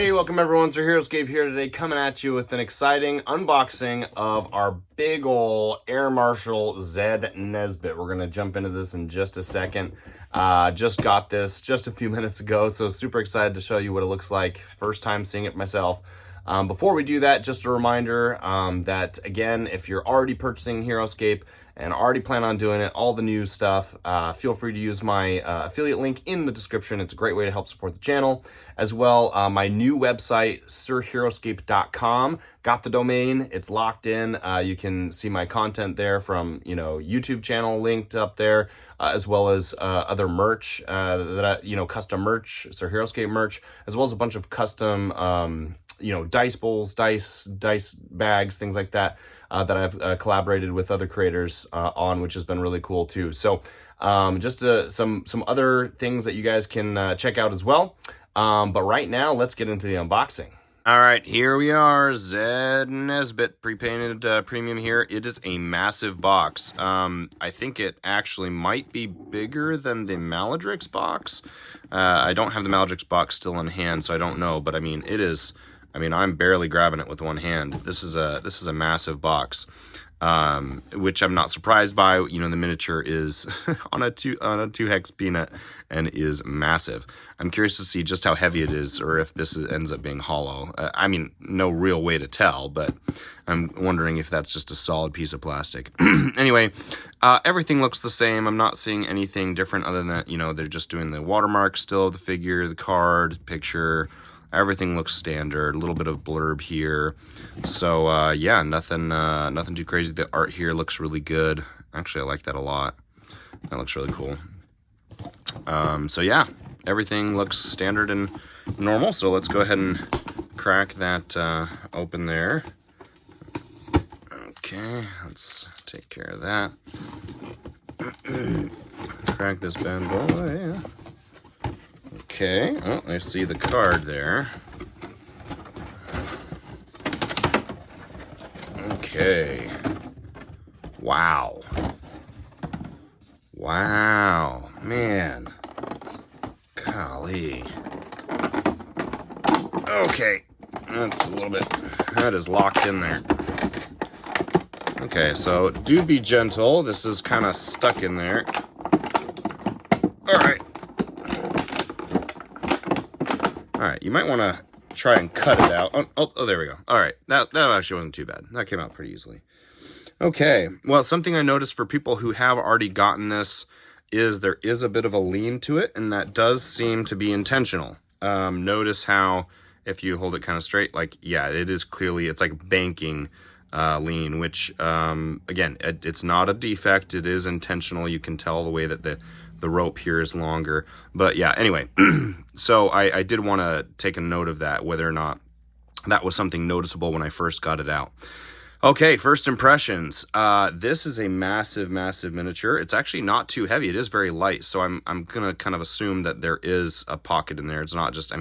Hey, welcome everyone. Sir Heroscape here today, coming at you with an exciting unboxing of our big ol' Air Marshal Z Nesbitt. We're gonna jump into this in just a second. Just got this just a few minutes ago, so super excited to show you what it looks like. First time seeing it myself. Before we do that, just a reminder that, again, if you're already purchasing Heroscape and already plan on doing it, all the new stuff, feel free to use my affiliate link in the description. It's a great way to help support the channel. As well, my new website, sirheroscape.com, got the domain. It's locked in. You can see my content there from, YouTube channel linked up there, as well as other merch, custom merch, Sir Heroscape merch, as well as a bunch of custom dice bowls, dice bags, things like that, that I've collaborated with other creators on, which has been really cool too. So just some other things that you guys can check out as well. But right now, let's get into the unboxing. All right, here we are, Z Nesbitt pre-painted premium here. It is a massive box. I think it actually might be bigger than the Maladrix box. I don't have the Maladrix box still in hand, so I don't know, but I mean, it is... I'm barely grabbing it with one hand. This is a massive box, which I'm not surprised by. The miniature is on a two hex peanut and is massive. I'm curious to see just how heavy it is, or if this ends up being hollow. No real way to tell, but I'm wondering if that's just a solid piece of plastic. Anyway, everything looks the same. I'm not seeing anything different other than that, they're just doing the watermark still, the figure, the card, picture. Everything looks standard, a little bit of blurb here. So, yeah, nothing too crazy. The art here looks really good. Actually, I like that a lot. That looks really cool. So, yeah, everything looks standard and normal. So let's go ahead and crack that open there. Okay, let's take care of that. Crack this bad boy. Okay, oh, I see the card there. Okay. Wow. Wow, man. Golly. Okay, that's a little bit, that is locked in there. Okay, so do be gentle. This is kind of stuck in there. All right. All right, you might want to try and cut it out. Oh, there we go. All right, that actually wasn't too bad. That came out pretty easily. Okay, well, something I noticed for people who have already gotten this is there is a bit of a lean to it, and that does seem to be intentional. Notice how if you hold it kind of straight, it is clearly, it's like banking lean, which, again, it's not a defect. It is intentional. You can tell the way that the rope here is longer. But yeah, anyway, so I did want to take a note of that, whether or not that was something noticeable when I first got it out. Okay, first impressions. This is a massive miniature. It's actually not too heavy. It is very light, so I'm gonna kind of assume that there is a pocket in there. It's not just,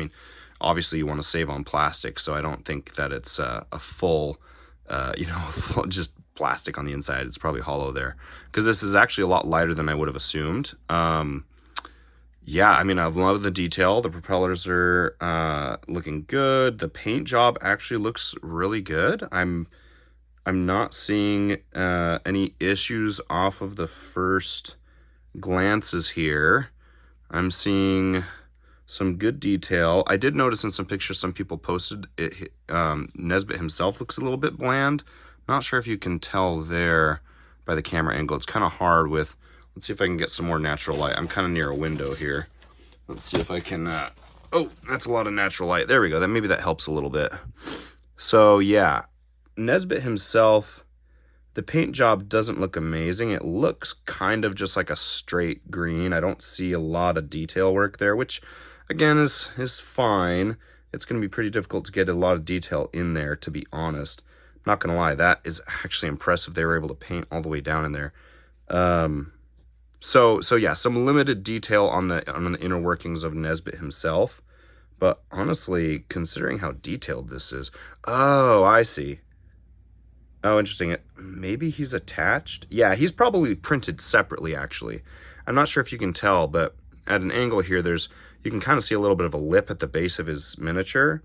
obviously you want to save on plastic, so I don't think that it's a full, full just plastic on the inside. It's probably hollow there, because this is actually a lot lighter than I would have assumed. Yeah, I've loved the detail. The propellers are looking good. The paint job actually looks really good. I'm not seeing any issues off of the first glances here. I'm seeing some good detail. I did notice in some pictures some people posted it, Nesbitt himself looks a little bit bland. Not sure if you can tell there by the camera angle. It's kind of hard with, let's see if I can get some more natural light. I'm kind of near a window here. Let's see if I can, oh, that's a lot of natural light. There we go. Maybe that helps a little bit. So yeah, Nesbitt himself, the paint job doesn't look amazing. It looks kind of just like a straight green. I don't see a lot of detail work there, which again is fine. It's going to be pretty difficult to get a lot of detail in there, to be honest. Not gonna lie, that is actually impressive. They were able to paint all the way down in there. So yeah, some limited detail on the inner workings of Nesbitt himself. But honestly, considering how detailed this is, oh, I see. Oh, interesting. Maybe he's attached. Yeah, he's probably printed separately. Actually, I'm not sure if you can tell, but at an angle here, you can kind of see a little bit of a lip at the base of his miniature.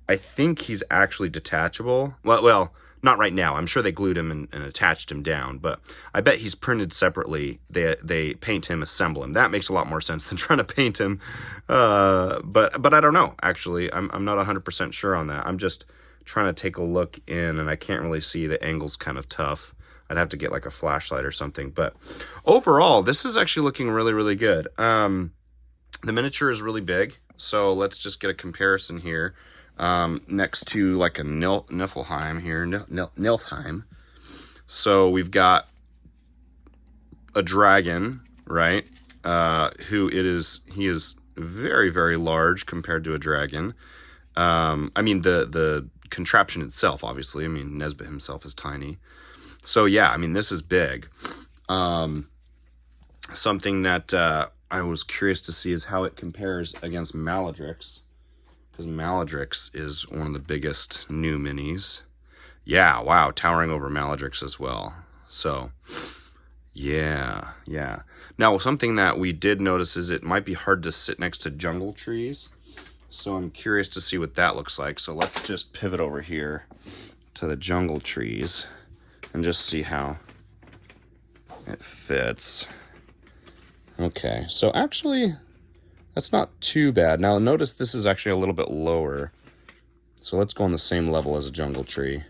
I think he's actually detachable. Well, not right now. I'm sure they glued him and attached him down, but I bet he's printed separately. They paint him, assemble him. That makes a lot more sense than trying to paint him. But I don't know. Actually, I'm not 100% sure on that. I'm just trying to take a look in, and I can't really see. The angle's kind of tough. I'd have to get like a flashlight or something. But overall, this is actually looking really, really good. The miniature is really big, so let's just get a comparison here. Next to like a Niflheim here, Nilfheim. So we've got a dragon, right? He is very, very large compared to a dragon. I mean, the contraption itself, obviously. I mean, Nesbitt himself is tiny. So yeah, I mean, this is big. Something that I was curious to see is how it compares against Maladrix, because Maladrix is one of the biggest new minis. Yeah, wow, towering over Maladrix as well. So, yeah. Now, something that we did notice is it might be hard to sit next to jungle trees. So I'm curious to see what that looks like. So let's just pivot over here to the jungle trees and just see how it fits. Okay, so actually, that's not too bad. Now, notice this is actually a little bit lower. So let's go on the same level as a jungle tree.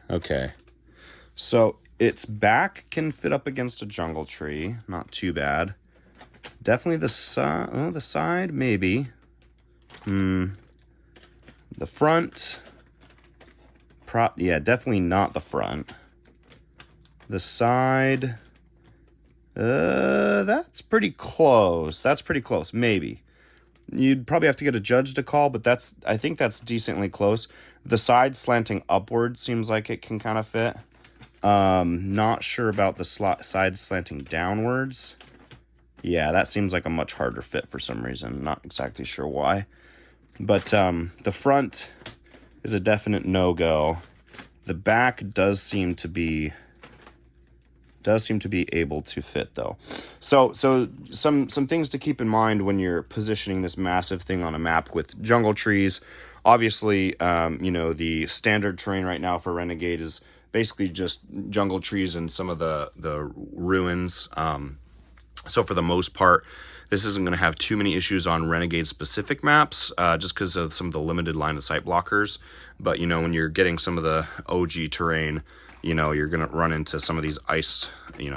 Okay. So its back can fit up against a jungle tree. Not too bad. Definitely the side. Oh, the side, maybe. The front. Yeah, definitely not the front. The side. That's pretty close. Maybe. You'd probably have to get a judge to call, but I think that's decently close. The side slanting upward seems like it can kind of fit. Not sure about the side slanting downwards. Yeah, that seems like a much harder fit for some reason. Not exactly sure why. But the front is a definite no-go. The back does seem to be able to fit, though. So some things to keep in mind when you're positioning this massive thing on a map with jungle trees. Obviously, the standard terrain right now for Renegade is basically just jungle trees and some of the ruins. So for the most part, this isn't going to have too many issues on Renegade specific maps, just because of some of the limited line of sight blockers. But when you're getting some of the OG terrain, you're going to run into some of these ice,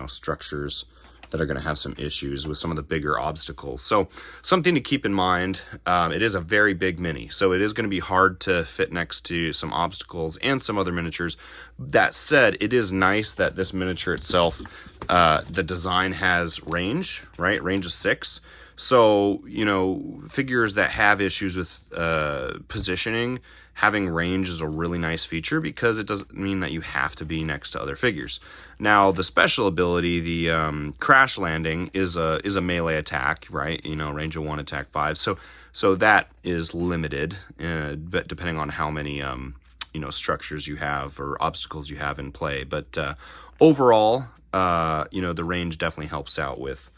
structures that are going to have some issues with some of the bigger obstacles. So something to keep in mind, it is a very big mini, so it is going to be hard to fit next to some obstacles and some other miniatures. That said, it is nice that this miniature itself, the design has range, right? Range of 6. So, figures that have issues with positioning, having range is a really nice feature because it doesn't mean that you have to be next to other figures. Now, the special ability, the crash landing, is a melee attack, right? Range of 1, attack 5. So that is limited, but depending on how many structures you have or obstacles you have in play. But overall, the range definitely helps out with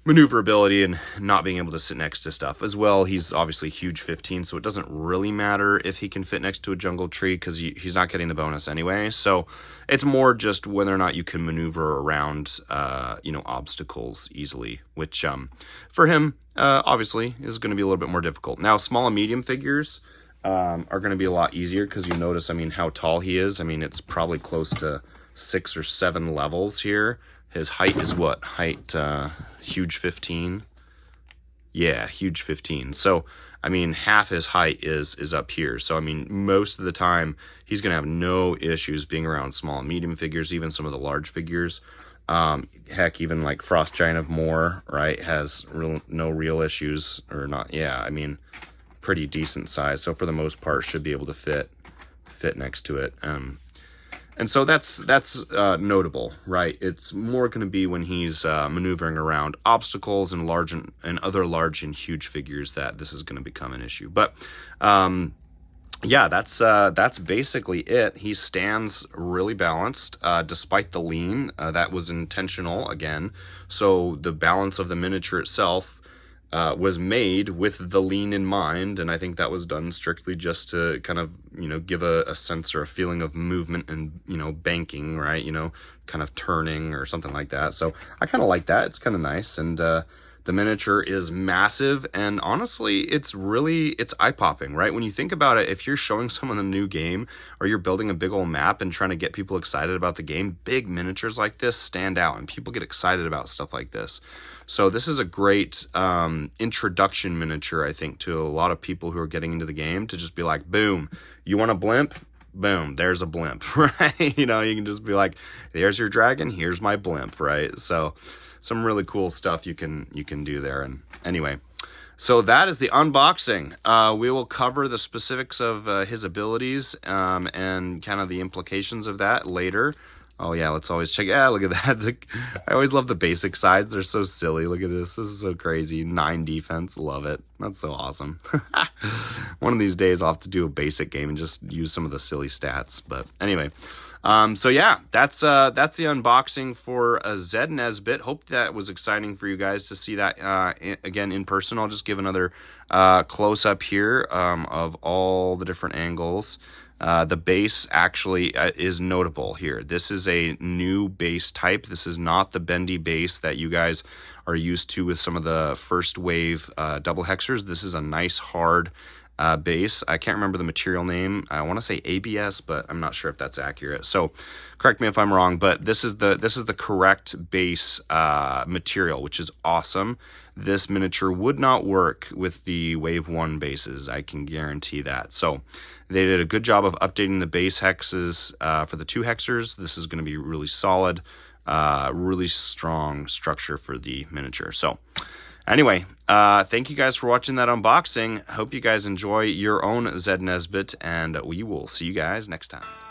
maneuverability and not being able to sit next to stuff as well. He's obviously huge 15, so it doesn't really matter if he can fit next to a jungle tree because he's not getting the bonus anyway. So it's more just whether or not you can maneuver around obstacles easily, which for him obviously is going to be a little bit more difficult. Now, small and medium figures are going to be a lot easier because you notice how tall he is. It's probably close to 6 or 7 levels here. His height is what? Huge 15? Yeah, huge 15. So, half his height is up here. So, most of the time, he's going to have no issues being around small and medium figures, even some of the large figures. Heck, even like Frost Giant of Moor, right, has no real issues, or not. Yeah, pretty decent size. So, for the most part, should be able to fit next to it. And so that's notable, right? It's more going to be when he's maneuvering around obstacles and other large and huge figures that this is going to become an issue. But yeah, that's basically it. He stands really balanced despite the lean. That was intentional again. So the balance of the miniature itself was made with the lean in mind, and I think that was done strictly just to kind of, you know, give a sense or a feeling of movement and, you know, banking, right? You know, kind of turning or something like that. So I kind of like that. It's kind of nice. And the miniature is massive, and honestly, it's eye-popping, right? When you think about it, if you're showing someone a new game or you're building a big old map and trying to get people excited about the game, big miniatures like this stand out, and people get excited about stuff like this. So this is a great introduction miniature, I think, to a lot of people who are getting into the game, to just be like, boom, you want a blimp? Boom, there's a blimp, right? You know, you can just be like, there's your dragon, here's my blimp, right? So some really cool stuff you can do there. And anyway, so that is the unboxing. We will cover the specifics of his abilities and kind of the implications of that later. Oh yeah, let's always check. Yeah, look at that. I always love the basic sides. They're so silly. Look at this. This is so crazy. 9 defense. Love it. That's so awesome. One of these days I'll have to do a basic game and just use some of the silly stats. But anyway, so yeah, that's the unboxing for Zed Nesbitt. Hope that was exciting for you guys to see that again in person. I'll just give another close up here of all the different angles. The base actually is notable here. This is a new base type. This is not the bendy base that you guys are used to with some of the first wave double hexers. This is a nice hard base. I can't remember the material name. I want to say ABS, but I'm not sure if that's accurate. So correct me if I'm wrong, but this is the correct base material, which is awesome. This miniature would not work with the Wave 1 bases. I can guarantee that. So they did a good job of updating the base hexes for the 2 hexers. This is going to be really solid, really strong structure for the miniature. So anyway, thank you guys for watching that unboxing. Hope you guys enjoy your own Zed Nesbitt, and we will see you guys next time.